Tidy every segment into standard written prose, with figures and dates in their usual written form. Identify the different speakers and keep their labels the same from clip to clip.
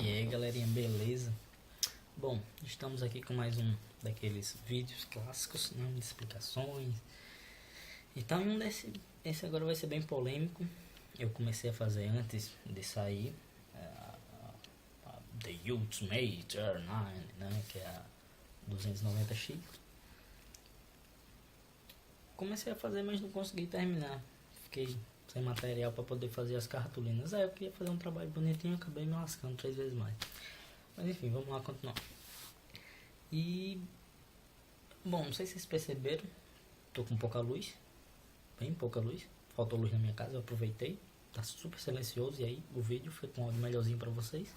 Speaker 1: E aí galerinha, beleza? Bom, estamos aqui com mais um daqueles vídeos clássicos, né, de explicações. Então esse agora vai ser bem polêmico. Eu comecei a fazer antes de sair The Ultimate R9, né, que é a 290X. Comecei a fazer, mas não consegui terminar. Fiquei sem material para poder fazer as cartolinas. Eu queria fazer um trabalho bonitinho, acabei me lascando 3 vezes mais. Mas enfim, vamos lá continuar. E bom, não sei se vocês perceberam, tô com pouca luz, bem pouca luz. Faltou luz na minha casa, eu aproveitei. Tá super silencioso e aí o vídeo foi com um áudio melhorzinho para vocês.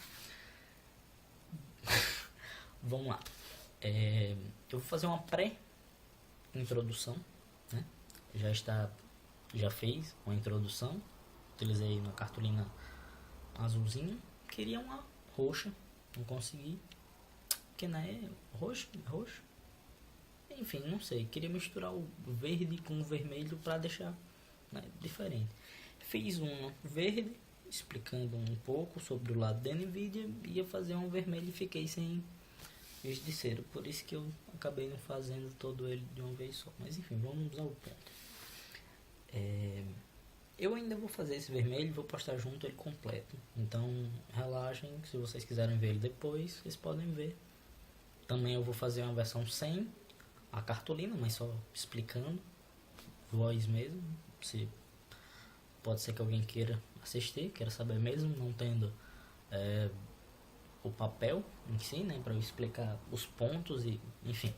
Speaker 1: Vamos lá. Eu vou fazer uma pré-introdução, né? Já fez uma introdução. Utilizei uma cartolina azulzinha. Queria uma roxa, não consegui. Porque não é roxo. Enfim, não sei. Queria misturar o verde com o vermelho para deixar, né, diferente. Fiz uma verde, explicando um pouco sobre o lado da Nvidia. Ia fazer um vermelho e fiquei sem giz de cera. Por isso que eu acabei não fazendo todo ele de uma vez só. Mas enfim, vamos ao ponto. Eu ainda vou fazer esse vermelho e vou postar junto ele completo. Então relaxem, se vocês quiserem ver ele depois, vocês podem ver. Também eu vou fazer uma versão sem a cartolina, mas só explicando, voz mesmo. Pode ser que alguém queira assistir, queira saber mesmo, não tendo o papel em si, né, para eu explicar os pontos e enfim.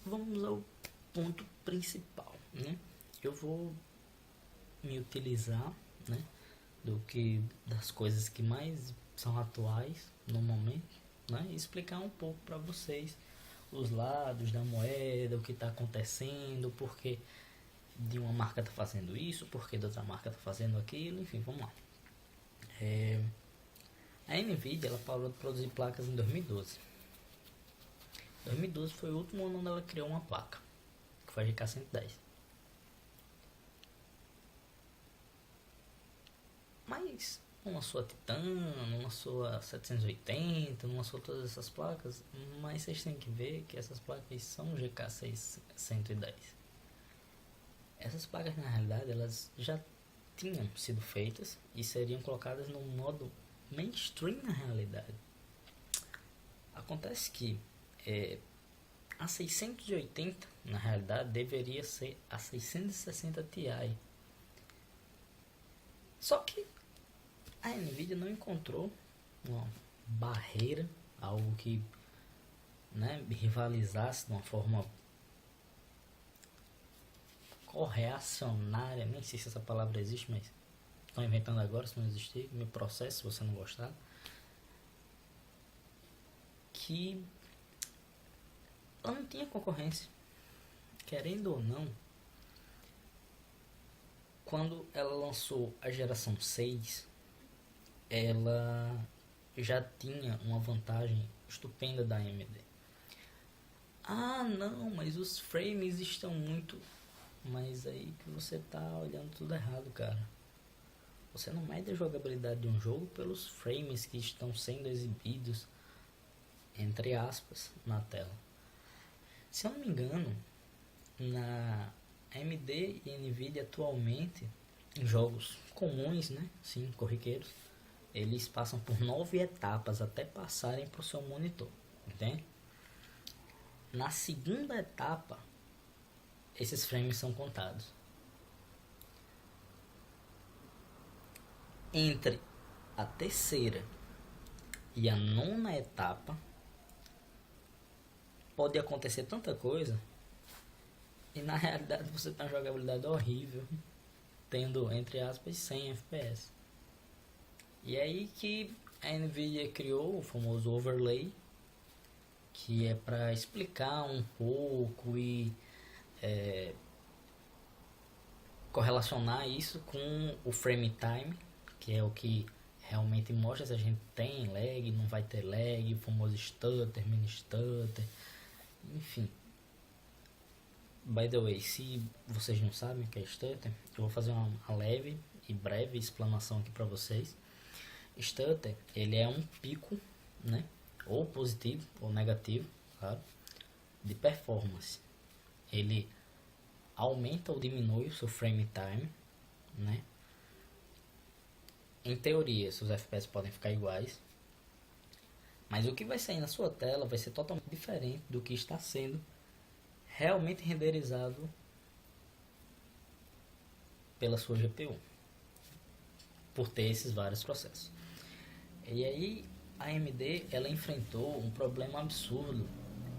Speaker 1: Vamos ao ponto principal, né? Eu vou me utilizar, né, das coisas que mais são atuais no momento, né, e explicar um pouco para vocês os lados da moeda, o que está acontecendo, porque de uma marca está fazendo isso, porque da outra marca está fazendo aquilo, enfim, vamos lá. A Nvidia ela parou de produzir placas em 2012. 2012 foi o último ano onde ela criou uma placa, que foi a GK110. Mas não lançou a Titan, não lançou a 780, não lançou todas essas placas, mas vocês têm que ver que essas placas são GK610. Essas placas na realidade elas já tinham sido feitas e seriam colocadas no modo mainstream na realidade. Acontece que a 680 na realidade deveria ser a 660 Ti. Só que a Nvidia não encontrou uma barreira, algo que, né, rivalizasse de uma forma correacionária, nem sei se essa palavra existe, mas estou inventando agora, se não existir, me processe se você não gostar, que ela não tinha concorrência, querendo ou não. Quando ela lançou a geração 6, ela já tinha uma vantagem estupenda da AMD. Ah, não, mas os frames estão muito... Mas aí que você tá olhando tudo errado, cara. Você não mede a jogabilidade de um jogo pelos frames que estão sendo exibidos, entre aspas, na tela. Se eu não me engano, na AMD e Nvidia atualmente, em jogos comuns, né, sim, corriqueiros, eles passam por 9 etapas até passarem para o seu monitor, entende? Na segunda etapa, esses frames são contados. Entre a terceira e a nona etapa, pode acontecer tanta coisa, e na realidade você tem uma jogabilidade horrível, tendo, entre aspas, 100 FPS. E aí que a Nvidia criou o famoso overlay, que é para explicar um pouco e correlacionar isso com o frame time, que é o que realmente mostra se a gente tem lag, não vai ter lag, o famoso stutter, mini stutter, enfim. By the way, se vocês não sabem o que é stutter, eu vou fazer uma leve e breve explanação aqui para vocês. Stutter, ele é um pico, né, ou positivo ou negativo, claro, de performance. Ele aumenta ou diminui o seu frame time, né? Em teoria, seus FPS podem ficar iguais, mas o que vai sair na sua tela vai ser totalmente diferente do que está sendo realmente renderizado pela sua GPU, por ter esses vários processos. E aí a AMD ela enfrentou um problema absurdo,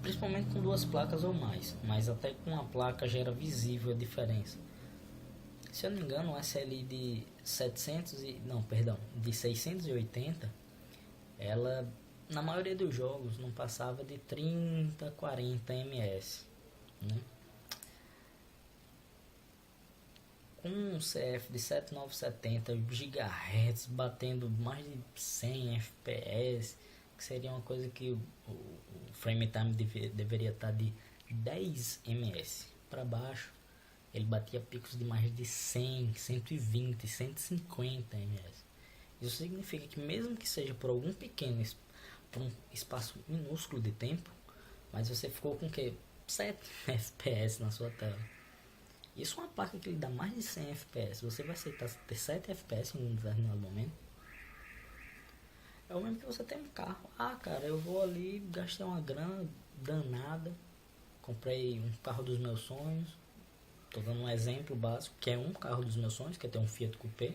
Speaker 1: principalmente com duas placas ou mais, mas até com uma placa já era visível a diferença. Se eu não me engano, o SLI de 680, ela na maioria dos jogos não passava de 30, 40 ms, né? Com um CF de 7970 GHz batendo mais de 100 FPS, que seria uma coisa que o frame time deveria estar de 10 ms para baixo, ele batia picos de mais de 100, 120, 150 ms. Isso significa que mesmo que seja por algum pequeno, por um espaço minúsculo de tempo, mas você ficou com que 7 FPS na sua tela. Isso é uma placa que lhe dá mais de 100 FPS. Você vai aceitar ter 7 FPS em um determinado momento? É o mesmo que você tem um carro. Ah, cara, eu vou ali, gastei uma grana danada, comprei um carro dos meus sonhos. Tô dando um exemplo básico, que é um carro dos meus sonhos, que é ter um Fiat Coupé.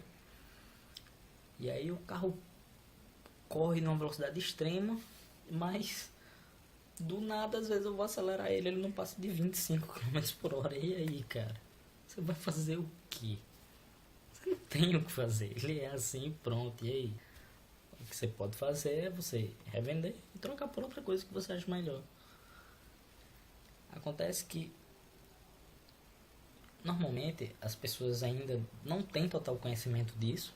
Speaker 1: E aí o carro corre numa velocidade extrema, mas do nada, às vezes eu vou acelerar ele não passa de 25 km por hora. E aí, cara? Você vai fazer o quê? Você não tem o que fazer. Ele é assim, pronto. E aí? O que você pode fazer é você revender e trocar por outra coisa que você acha melhor. Acontece que normalmente as pessoas ainda não têm total conhecimento disso,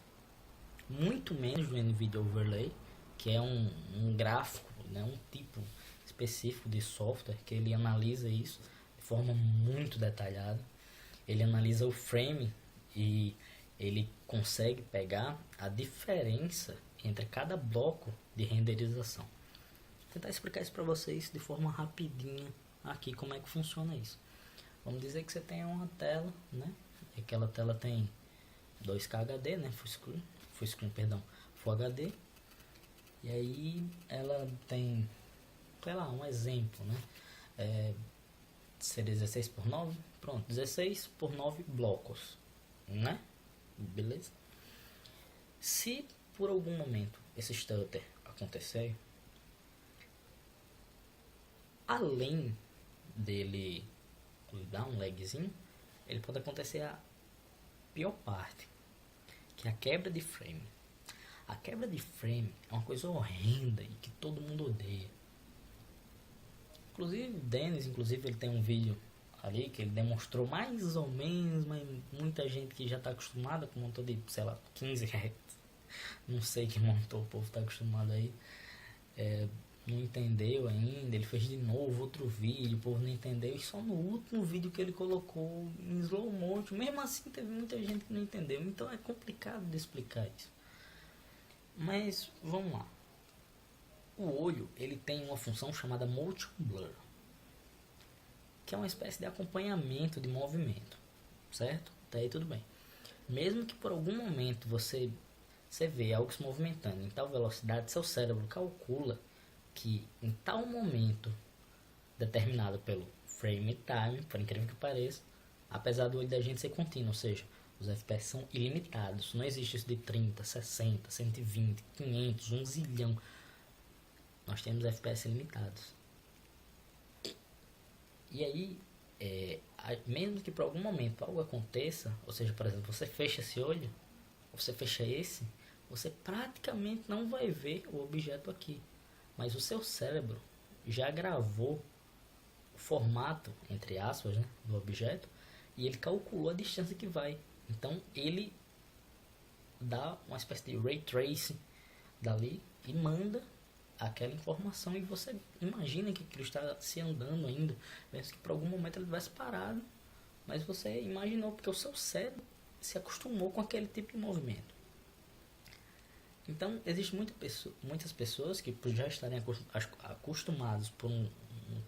Speaker 1: muito menos do NVIDIA Overlay, que é um gráfico, né, um tipo específico de software que ele analisa isso de forma muito detalhada. Ele analisa o frame e ele consegue pegar a diferença entre cada bloco de renderização. Vou tentar explicar isso para vocês de forma rapidinha aqui, como é que funciona isso. Vamos dizer que você tem uma tela, né? E aquela tela tem 2K HD, né? Full HD. E aí ela tem, sei lá, um exemplo, né? Seria 16 por 9, pronto, 16 por 9 blocos, né? Beleza? Se por algum momento esse stutter acontecer, além dele dar um lagzinho, ele pode acontecer a pior parte, que é a quebra de frame. A quebra de frame é uma coisa horrenda e que todo mundo odeia. Inclusive o Dennis, ele tem um vídeo ali que ele demonstrou mais ou menos, mas muita gente que já está acostumada com um motor de, sei lá, 15 Hz, não sei que motor o povo está acostumado aí, não entendeu ainda. Ele fez de novo outro vídeo, o povo não entendeu, e só no último vídeo que ele colocou em slow motion, mesmo assim teve muita gente que não entendeu, então é complicado de explicar isso. Mas vamos lá. O olho, ele tem uma função chamada Motion Blur, que é uma espécie de acompanhamento de movimento, certo? Até aí tudo bem. Mesmo que por algum momento você vê algo se movimentando em tal velocidade, seu cérebro calcula que em tal momento determinado pelo frame time, por incrível que pareça, apesar do olho da gente ser contínuo, ou seja, os FPS são ilimitados, não existe isso de 30, 60, 120, 500, 1 zilhão. Nós temos FPS limitados. E aí, mesmo que por algum momento algo aconteça, ou seja, por exemplo, você fecha esse olho, ou você fecha esse, você praticamente não vai ver o objeto aqui. Mas o seu cérebro já gravou o formato, entre aspas, né, do objeto, e ele calculou a distância que vai. Então ele dá uma espécie de ray tracing dali e manda aquela informação, e você imagina que aquilo está se andando ainda, pensa que por algum momento ele tivesse parado, mas você imaginou porque o seu cérebro se acostumou com aquele tipo de movimento. Então, existem muitas pessoas que, por já estarem acostumados por um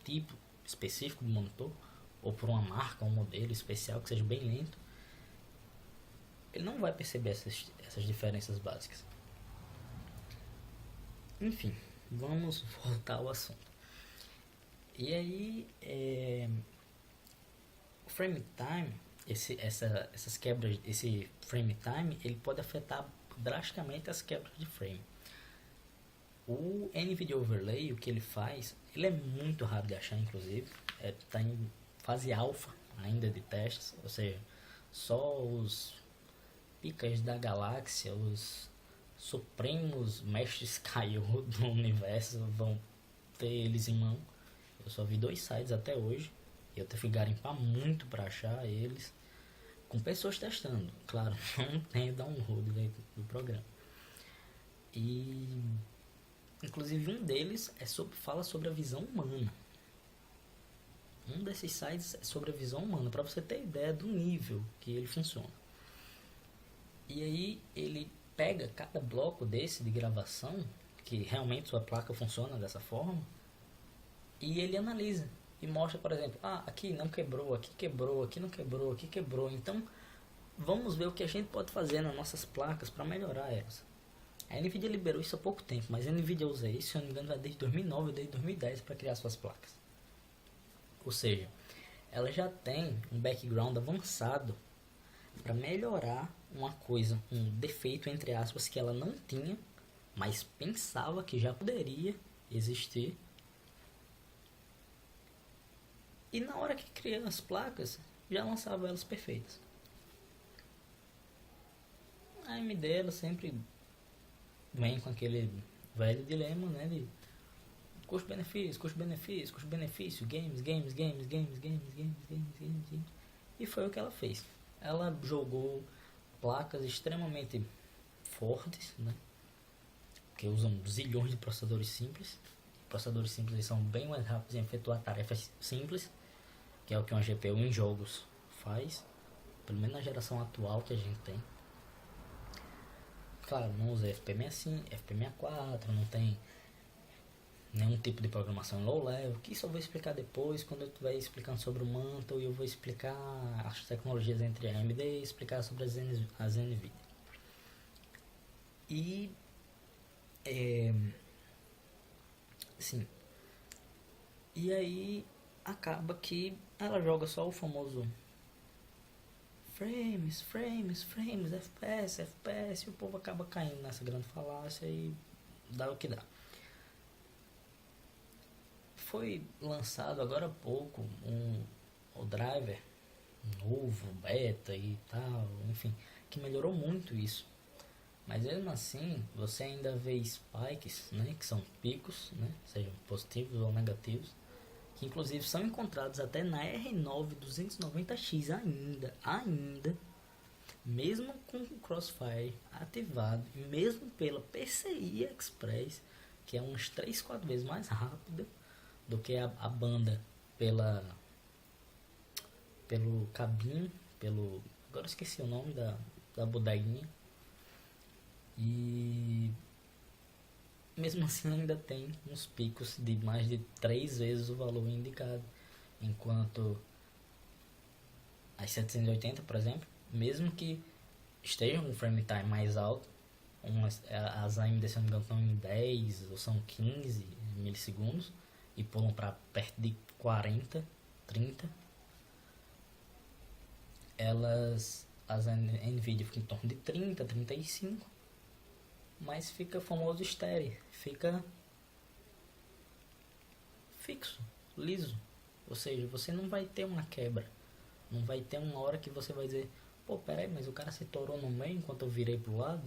Speaker 1: tipo específico de monitor, ou por uma marca, um modelo especial que seja bem lento, ele não vai perceber essas diferenças básicas. Enfim, vamos voltar ao assunto. E aí, o frame time, essas quebras, esse frame time, ele pode afetar drasticamente as quebras de frame. O NVIDIA Overlay, o que ele faz, ele é muito rápido de achar, inclusive. Está em fase alfa ainda de testes, ou seja, só os picas da galáxia, os supremos mestres Kaiô do universo vão ter eles em mão. Eu só vi 2 sites até hoje, eu tive que garimpar muito para achar eles, com pessoas testando, claro, não tem download dentro do programa. E inclusive um deles fala sobre a visão humana. Um desses sites é sobre a visão humana, para você ter ideia do nível que ele funciona. E aí ele pega cada bloco desse de gravação, que realmente sua placa funciona dessa forma, e ele analisa e mostra, por exemplo, aqui não quebrou, aqui quebrou, aqui não quebrou, aqui quebrou. Então vamos ver o que a gente pode fazer nas nossas placas para melhorar elas. A NVIDIA liberou isso há pouco tempo, mas a NVIDIA usa isso, se eu não me engano, vai desde 2009 ou desde 2010 para criar suas placas. Ou seja, ela já tem um background avançado para melhorar uma coisa, um defeito entre aspas que ela não tinha, mas pensava que já poderia existir. E na hora que cria as placas, já lançava elas perfeitas. A AMD ela sempre vem com aquele velho dilema, né, de custo-benefício, custo-benefício, custo-benefício, games. E foi o que ela fez. Ela jogou placas extremamente fortes, né, que usam zilhões de processadores simples. Processadores simples são bem mais rápidos em efetuar tarefas simples, que é o que uma GPU em jogos faz, pelo menos na geração atual que a gente tem. Claro, não usa FP65, FP64, não tem nenhum tipo de programação em low level, que isso eu vou explicar depois, quando eu estiver explicando sobre o Mantle, e eu vou explicar as tecnologias entre a AMD e explicar sobre as NVIDIA. E sim, e aí acaba que ela joga só o famoso frames, FPS, e o povo acaba caindo nessa grande falácia e dá o que dá. Foi lançado agora há pouco o driver novo, beta e tal, enfim, que melhorou muito isso. Mas mesmo assim, você ainda vê spikes, né, que são picos, né, sejam positivos ou negativos, que inclusive são encontrados até na R9 290X ainda, mesmo com o Crossfire ativado, e mesmo pela PCI Express, que é umas 3, 4 vezes mais rápida do que a banda pelo cabinho, agora esqueci o nome da bodeguinha. E mesmo assim ainda tem uns picos de mais de 3 vezes o valor indicado, enquanto as 780, por exemplo, mesmo que estejam com frame time mais alto, as AMD, se não me engano, estão em 10 ou são 15 milissegundos e pulam para perto de 40, 30, as NVIDIA ficam em torno de 30, 35, mas fica famoso estéreo, fica fixo, liso. Ou seja, você não vai ter uma quebra, não vai ter uma hora que você vai dizer, pô, peraí, mas o cara se torou no meio enquanto eu virei pro lado.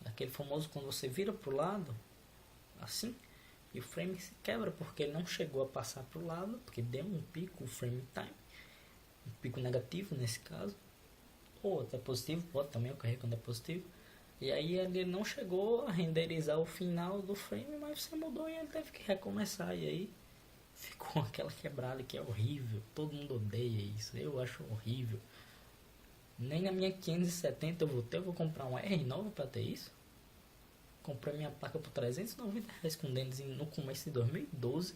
Speaker 1: Aquele famoso quando você vira pro lado, assim, e o frame se quebra porque ele não chegou a passar pro lado, porque deu um pico, o frame time, um pico negativo nesse caso, ou até positivo, pode também ocorrer quando é positivo. E aí ele não chegou a renderizar o final do frame, mas você mudou e ele teve que recomeçar. E aí ficou aquela quebrada que é horrível. Todo mundo odeia isso. Eu acho horrível. Nem na minha 570 eu vou comprar uma R9 para ter isso. Comprei minha placa por R$ 390 com dentes no começo de 2012.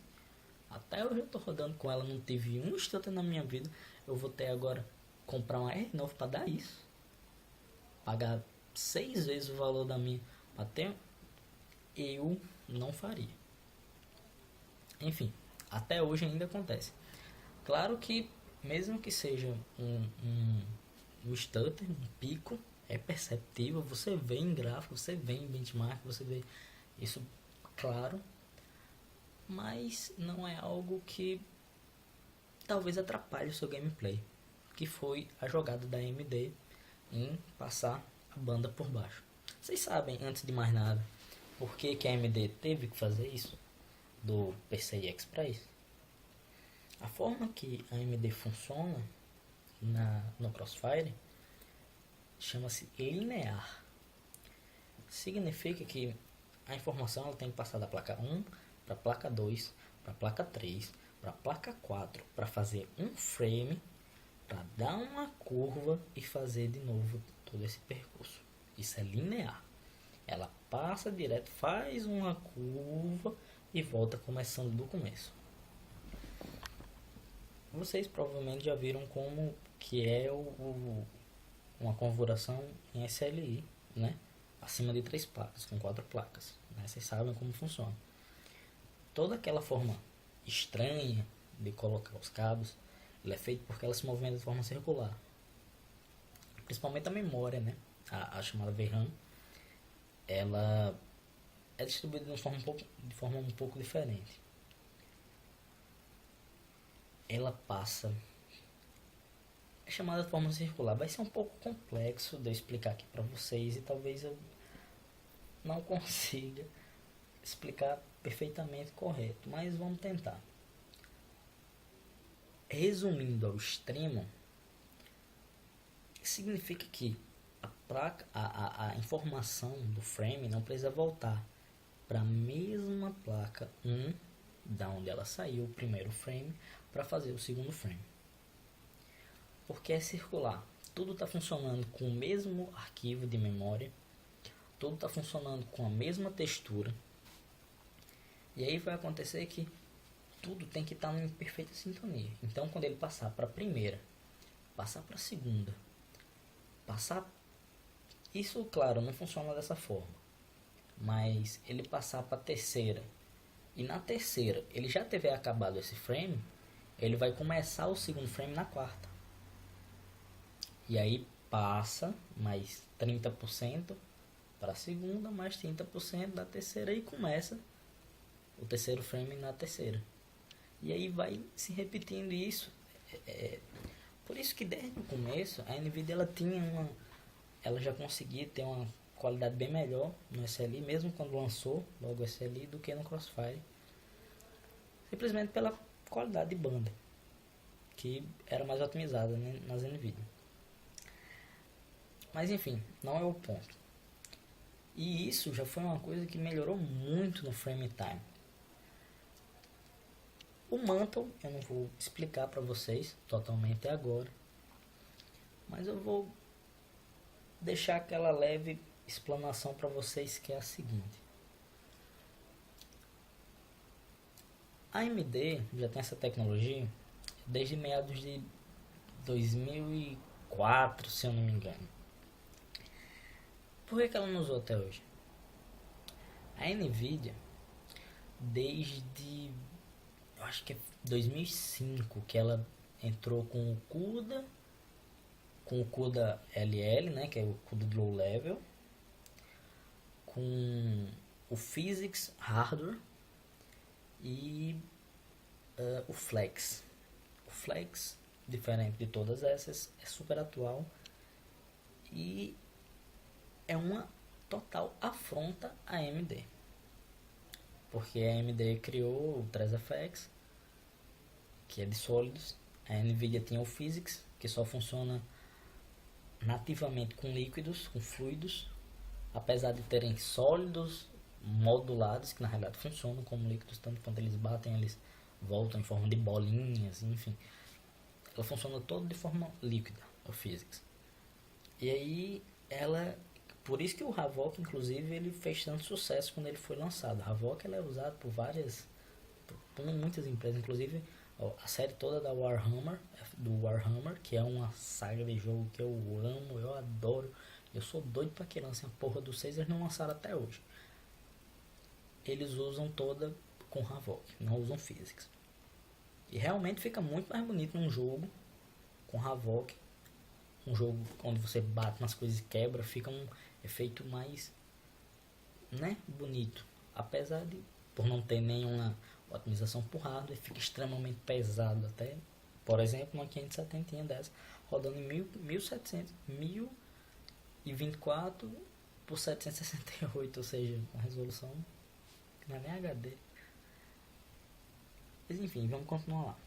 Speaker 1: Até hoje eu tô rodando com ela, não tive um instante na minha vida. Eu vou ter agora comprar uma R9 para dar isso. Pagar 6 vezes o valor da minha para ter. Eu não faria. Enfim, até hoje ainda acontece. Claro que, mesmo que seja um stutter, um pico, é perceptível. Você vê em gráfico, você vê em benchmark, você vê isso claro. Mas não é algo que talvez atrapalhe o seu gameplay. Que foi a jogada da AMD em passar a banda por baixo. Vocês sabem, antes de mais nada, por que a AMD teve que fazer isso do PCI Express? A forma que a AMD funciona no Crossfire chama-se linear. Significa que a informação ela tem que passar da placa 1 para a placa 2, para a placa 3, para a placa 4, para fazer um frame, para dar uma curva e fazer de novo todo esse percurso. Isso é linear. Ela passa direto, faz uma curva e volta começando do começo. Vocês provavelmente já viram como que é uma configuração em SLI, né? Acima de 3 placas, com 4 placas. Né? Vocês sabem como funciona. Toda aquela forma estranha de colocar os cabos, ele é feito porque ela se movimenta de forma circular. Principalmente a memória, né? A chamada VRAM, ela é distribuída de forma um pouco diferente. Ela passa, é chamada de forma circular. Vai ser um pouco complexo de eu explicar aqui para vocês e talvez eu não consiga explicar perfeitamente correto, mas vamos tentar. Resumindo ao extremo, significa que a informação do frame não precisa voltar para a mesma placa 1 da onde ela saiu o primeiro frame para fazer o segundo frame, porque é circular. Tudo está funcionando com o mesmo arquivo de memória, tudo está funcionando com a mesma textura, e aí vai acontecer que tudo tem que estar em perfeita sintonia. Então, quando ele passar para a primeira, passar para a segunda, passar, isso, claro, não funciona dessa forma, mas ele passar para a terceira, e na terceira ele já tiver acabado esse frame, ele vai começar o segundo frame na quarta. E aí passa mais 30% para a segunda, mais 30% da terceira e começa o terceiro frame na terceira. E aí vai se repetindo isso. Por isso que desde o começo a Nvidia ela já conseguia ter uma qualidade bem melhor no SLI, mesmo quando lançou logo o SLI, do que no Crossfire. Simplesmente pela qualidade de banda, que era mais otimizada, né, nas Nvidia. Mas enfim, não é o ponto. E isso já foi uma coisa que melhorou muito no frame time. O Mantle eu não vou explicar para vocês totalmente agora, mas eu vou deixar aquela leve explanação para vocês, que é a seguinte. A AMD já tem essa tecnologia desde meados de 2004, se eu não me engano. Por que ela não usou até hoje? A Nvidia, desde, eu acho que é 2005, que ela entrou com o CUDA LL, né, que é o CUDA de low level, com o Physics Hardware e o Flex. O Flex, diferente de todas essas, é super atual e é uma total afronta à AMD, porque a AMD criou o 3FX, que é de sólidos. A Nvidia tinha o Physics, que só funciona nativamente com líquidos, com fluidos, apesar de terem sólidos modulados, que na realidade funcionam como líquidos, tanto quanto eles batem, eles voltam em forma de bolinhas, enfim. Ela funciona todo de forma líquida, o Physics. E aí ela, por isso que o Havok, inclusive, ele fez tanto sucesso quando ele foi lançado. O Havok ela é usado por muitas empresas, inclusive ó, a série toda da Warhammer, do Warhammer, que é uma saga de jogo que eu amo, eu adoro. Eu sou doido pra que lancem a porra do 6, eles não lançaram até hoje. Eles usam toda com Havok, não usam Physics. E realmente fica muito mais bonito num jogo com Havok, um jogo onde você bate nas coisas e quebra, fica um efeito mais, né, bonito. Apesar de, por não ter nenhuma otimização por hardware, fica extremamente pesado até. Por exemplo, uma 570 dessa rodando em 1700, 1024 por 768, ou seja, uma resolução que não é nem HD. Mas enfim, vamos continuar lá.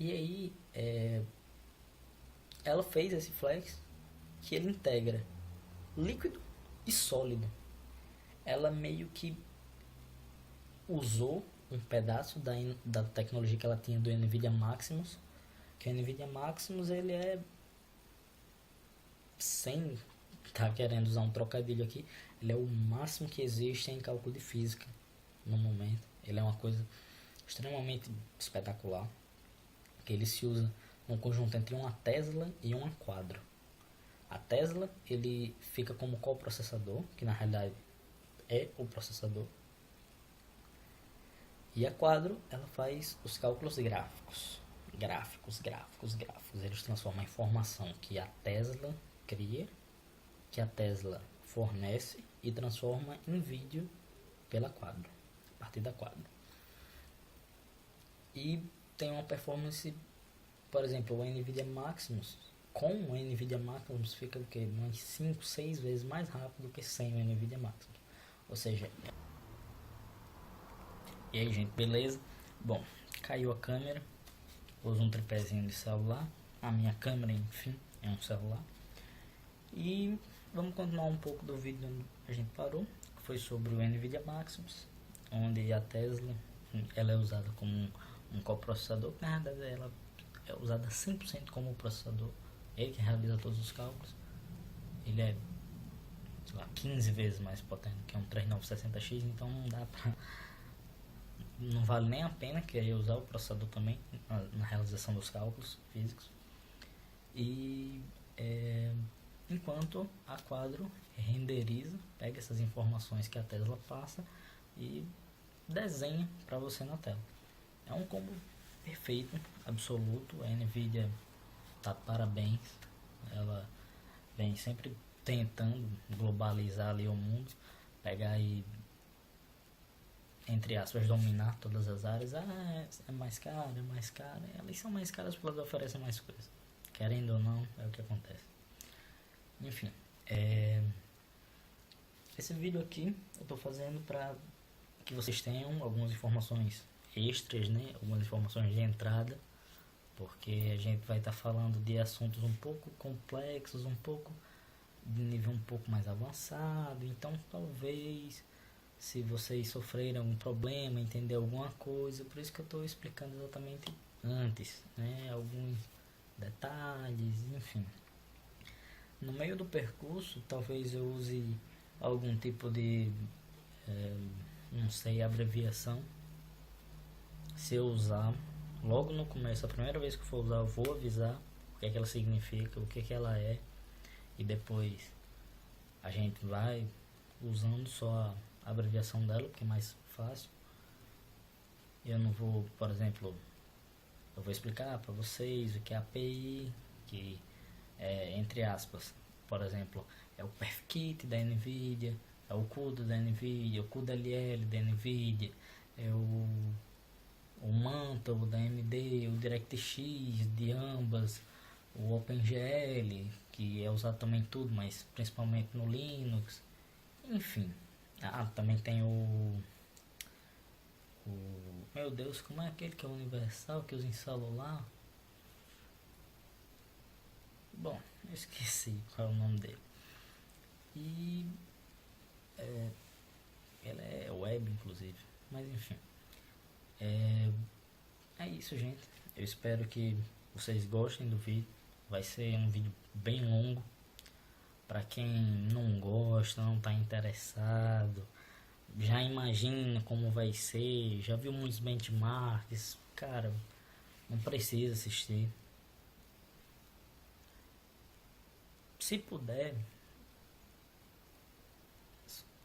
Speaker 1: E aí, ela fez esse flex que ele integra líquido e sólido. Ela meio que usou um pedaço da tecnologia que ela tinha do NVIDIA Maximus, que o NVIDIA Maximus ele é, sem tá querendo usar um trocadilho aqui, ele é o máximo que existe em cálculo de física no momento. Ele é uma coisa extremamente espetacular, que ele se usa num conjunto entre uma Tesla e uma Quadro. A Tesla ele fica como coprocessador, que na realidade é o processador, e a Quadro ela faz os cálculos gráficos. Eles transformam a informação que a Tesla cria, que a Tesla fornece e transforma em vídeo pela Quadro, a partir da Quadro. E tem uma performance, por exemplo, o NVIDIA Maximus, com o NVIDIA Maximus fica o que? Umas 5, 6 vezes mais rápido que sem o NVIDIA Maximus. Ou seja, e aí gente, beleza? Bom, caiu a câmera, uso um tripézinho de celular, a minha câmera enfim é um celular. E vamos continuar um pouco do vídeo onde a gente parou, que foi sobre o NVIDIA Maximus, onde a Tesla ela é usada como um coprocessador, na verdade ela é usada 100% como processador, ele que realiza todos os cálculos. Ele é, sei lá, 15 vezes mais potente que um 3960X, então não dá pra, não vale nem a pena querer usar o processador também na realização dos cálculos físicos. E enquanto a Quadro renderiza, pega essas informações que a Tesla passa e desenha para você na tela. É um combo perfeito, absoluto. A Nvidia tá parabéns, ela vem sempre tentando globalizar ali o mundo, pegar e, entre aspas, dominar todas as áreas. É mais caro, é mais caro. Elas são mais caras porque elas oferecem mais coisas. Querendo ou não, é o que acontece. Enfim, esse vídeo aqui eu tô fazendo para que vocês tenham algumas informações extras, né? Algumas informações de entrada, porque a gente vai estar falando de assuntos um pouco complexos, um pouco de nível um pouco mais avançado. Então talvez, se vocês sofreram algum problema, entender alguma coisa, por isso que eu estou explicando exatamente antes, né? Alguns detalhes, enfim. No meio do percurso, talvez eu use algum tipo de, não sei, abreviação. Se eu usar, logo no começo, a primeira vez que eu for usar, eu vou avisar o que é que ela significa, o que é que ela é, e depois a gente vai usando só a abreviação dela, porque é mais fácil. Eu não vou, por exemplo, eu vou explicar para vocês o que é API, que entre aspas, por exemplo, é o PerfKit da Nvidia, é o CUDA da Nvidia, o CUDA-LL da Nvidia, é o Mantle da AMD, o DirectX de ambas, o OpenGL, que é usado também tudo, mas principalmente no Linux, enfim. Também tem meu Deus, como é aquele que é universal, que usa em celular? Bom, eu esqueci qual é o nome dele. E ela é web, inclusive. Mas enfim. É isso, gente. Eu espero que vocês gostem do vídeo. Vai ser um vídeo bem longo. Para quem não gosta, não está interessado, já imagina como vai ser, já viu muitos benchmarks, cara, não precisa assistir. Se puder,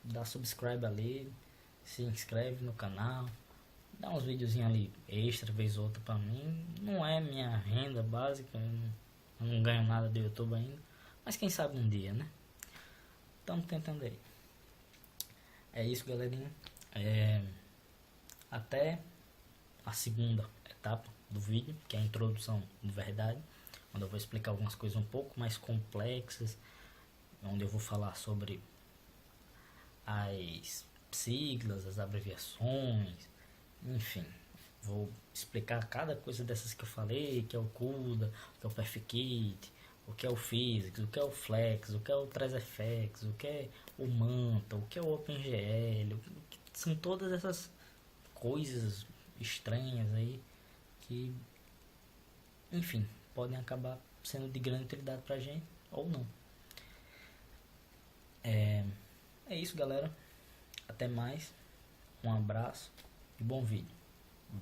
Speaker 1: dá subscribe ali, se inscreve no canal, dá uns videozinhos ali extra, vez ou outra pra mim. Não é minha renda básica, eu não ganho nada do YouTube ainda, mas quem sabe um dia, né? Estamos tentando aí. É isso, galerinha. Até a segunda etapa do vídeo, que é a introdução de verdade, onde eu vou explicar algumas coisas um pouco mais complexas, onde eu vou falar sobre as siglas, as abreviações, enfim, vou explicar cada coisa dessas que eu falei, que é o CUDA, o que é o PerfKit, o que é o Physics, o que é o Flex, o que é o TransFX, o que é o Manta, o que é o OpenGL, são todas essas coisas estranhas aí que, enfim, podem acabar sendo de grande utilidade pra gente ou não. É isso, galera. Até mais. Um abraço e bom vídeo.